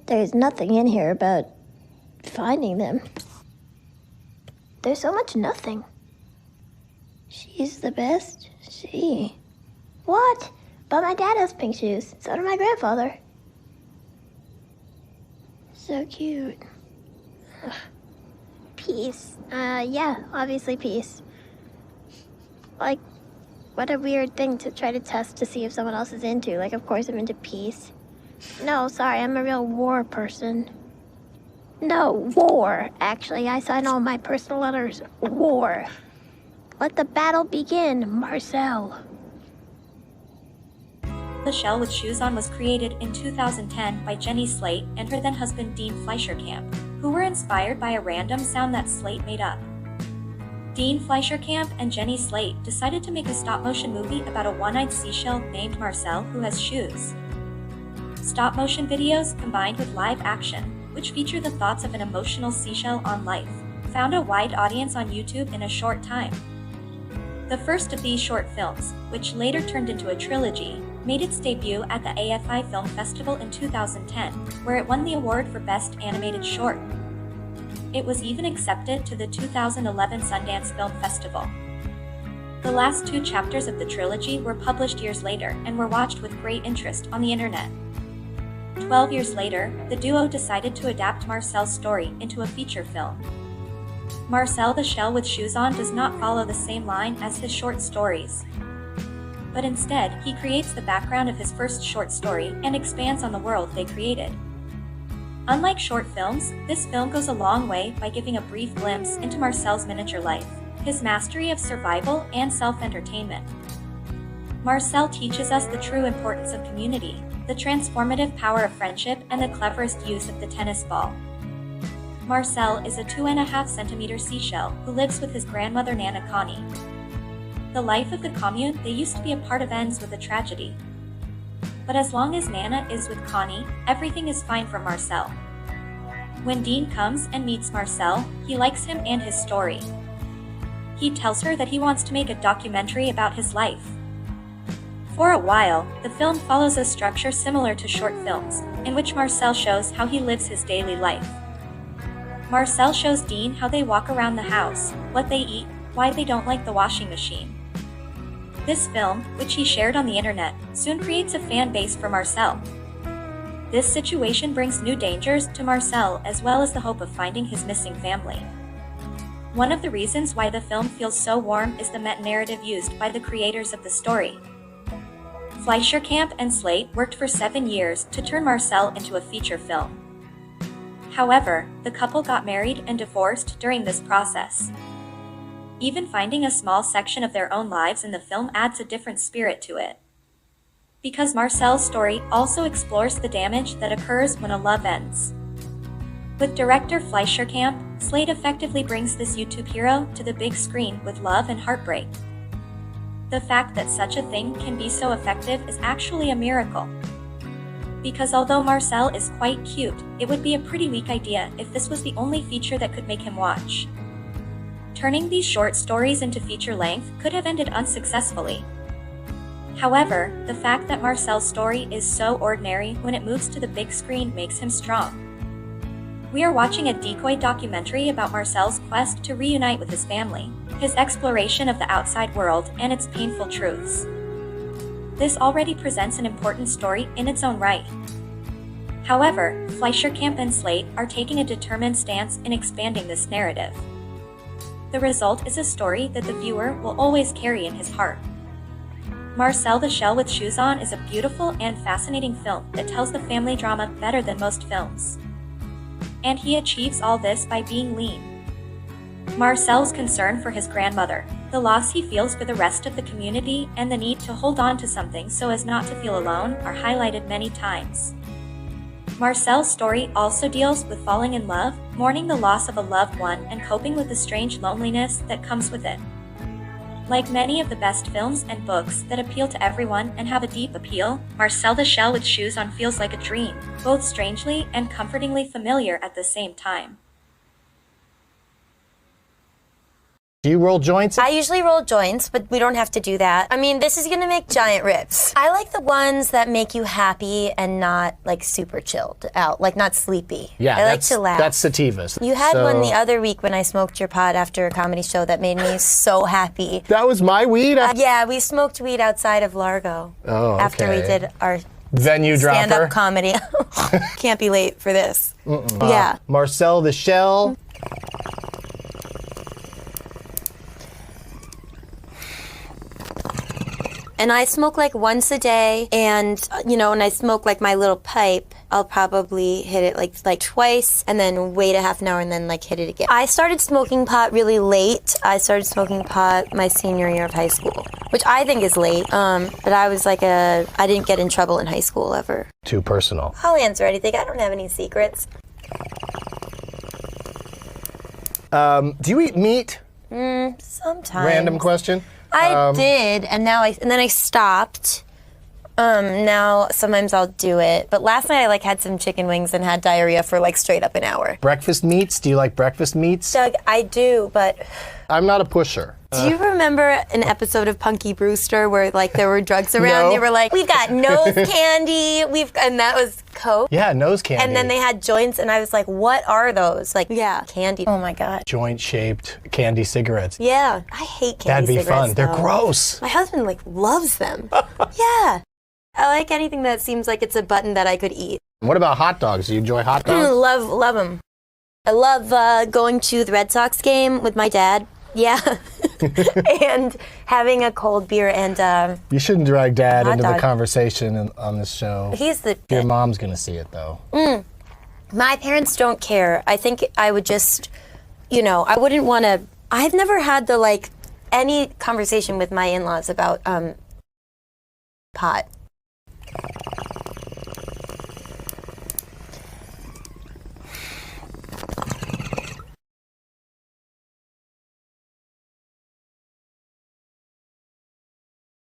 There's nothing in here about finding them. There's so much nothing. She's the best. She. What? But my dad has pink shoes. So did my grandfather. So cute. Ugh. Peace. Yeah, obviously peace. Like, what a weird thing to try to test to see if someone else is into. Like, of course I'm into peace. No, sorry, I'm a real war person. No, war. Actually, I sign all my personal letters. War. Let the battle begin, Marcel. The Shell with Shoes On was created in 2010 by Jenny Slate and her then-husband Dean Fleischer-Camp, who were inspired by a random sound that Slate made up. Dean Fleischer-Camp and Jenny Slate decided to make a stop-motion movie about a one-eyed seashell named Marcel who has shoes. Stop-motion videos combined with live action, which feature the thoughts of an emotional seashell on life, found a wide audience on YouTube in a short time. The first of these short films, which later turned into a trilogy, made its debut at the AFI Film Festival in 2010, where it won the award for Best Animated Short. It was even accepted to the 2011 Sundance Film Festival. The last 2 chapters of the trilogy were published years later and were watched with great interest on the internet. 12 years later, the duo decided to adapt Marcel's story into a feature film. Marcel the Shell with Shoes On does not follow the same line as his short stories. But instead, he creates the background of his first short story and expands on the world they created. Unlike short films, this film goes a long way by giving a brief glimpse into Marcel's miniature life, his mastery of survival and self-entertainment. Marcel teaches us the true importance of community, the transformative power of friendship, and the cleverest use of the tennis ball. Marcel is a 2.5 centimeter seashell who lives with his grandmother Nana Connie. The life of the commune they used to be a part of ends with a tragedy. But as long as Nana is with Connie, everything is fine for Marcel. When Dean comes and meets Marcel, he likes him and his story. He tells her that he wants to make a documentary about his life. For a while, the film follows a structure similar to short films, in which Marcel shows how he lives his daily life. Marcel shows Dean how they walk around the house, what they eat, why they don't like the washing machine. This film, which he shared on the internet, soon creates a fan base for Marcel. This situation brings new dangers to Marcel as well as the hope of finding his missing family. One of the reasons why the film feels so warm is the meta-narrative used by the creators of the story. Fleischer-Camp and Slate worked for 7 years to turn Marcel into a feature film. However, the couple got married and divorced during this process. Even finding a small section of their own lives in the film adds a different spirit to it. Because Marcel's story also explores the damage that occurs when a love ends. With director Fleischer-Camp, Slate effectively brings this YouTube hero to the big screen with love and heartbreak. The fact that such a thing can be so effective is actually a miracle. Because although Marcel is quite cute, it would be a pretty weak idea if this was the only feature that could make him watch. Turning these short stories into feature length could have ended unsuccessfully. However, the fact that Marcel's story is so ordinary when it moves to the big screen makes him strong. We are watching a decoy documentary about Marcel's quest to reunite with his family, his exploration of the outside world, and its painful truths. This already presents an important story in its own right. However, Fleischer-Camp and Slate are taking a determined stance in expanding this narrative. The result is a story that the viewer will always carry in his heart. Marcel the Shell with Shoes On is a beautiful and fascinating film that tells the family drama better than most films. And he achieves all this by being lean. Marcel's concern for his grandmother, the loss he feels for the rest of the community, and the need to hold on to something so as not to feel alone are highlighted many times. Marcel's story also deals with falling in love, mourning the loss of a loved one, and coping with the strange loneliness that comes with it. Like many of the best films and books that appeal to everyone and have a deep appeal, Marcel the Shell with Shoes On feels like a dream, both strangely and comfortingly familiar at the same time. Do you roll joints? I usually roll joints, but we don't have to do that. I mean, this is gonna make giant ribs. I like the ones that make you happy and not like super chilled out, like not sleepy. Yeah, I like to laugh. That's sativas. You had one the other week when I smoked your pot after a comedy show that made me so happy. That was my weed? Yeah, we smoked weed outside of Largo. Oh, after we okay. did our venue dropper. stand-up comedy. Can't be late for this. Yeah. Marcel the Shell. And I smoke like once a day, and when I smoke like my little pipe, I'll probably hit it like twice, and then wait a half an hour, and then like hit it again. I started smoking pot really late. I started smoking pot my senior year of high school, which I think is late. But I was like I didn't get in trouble in high school ever. Too personal. I'll answer anything. I don't have any secrets. Do you eat meat? Sometimes. Random question. I did, and then I stopped. Now sometimes I'll do it, but last night I had some chicken wings and had diarrhea for straight up an hour. Breakfast meats? Do you like breakfast meats? Doug, I do, but I'm not a pusher. do you remember an episode of Punky Brewster where there were drugs around? No. They were like, we've got nose candy, and that was Coke. Yeah, nose candy. And then they had joints, and I was like, what are those? Candy. Oh my God. Joint-shaped candy cigarettes. Yeah, I hate candy That'd be cigarettes, fun. They're though. gross. My husband loves them. Yeah. I like anything that seems like it's a button that I could eat. What about hot dogs? Do you enjoy hot dogs? Love them. I love going to the Red Sox game with my dad. Yeah. And having a cold beer and You shouldn't drag Dad hot into the dog. conversation on this show. He's the Your mom's gonna see it though. My parents don't care. I think I would just, I wouldn't want to. I've never had any conversation with my in-laws about pot.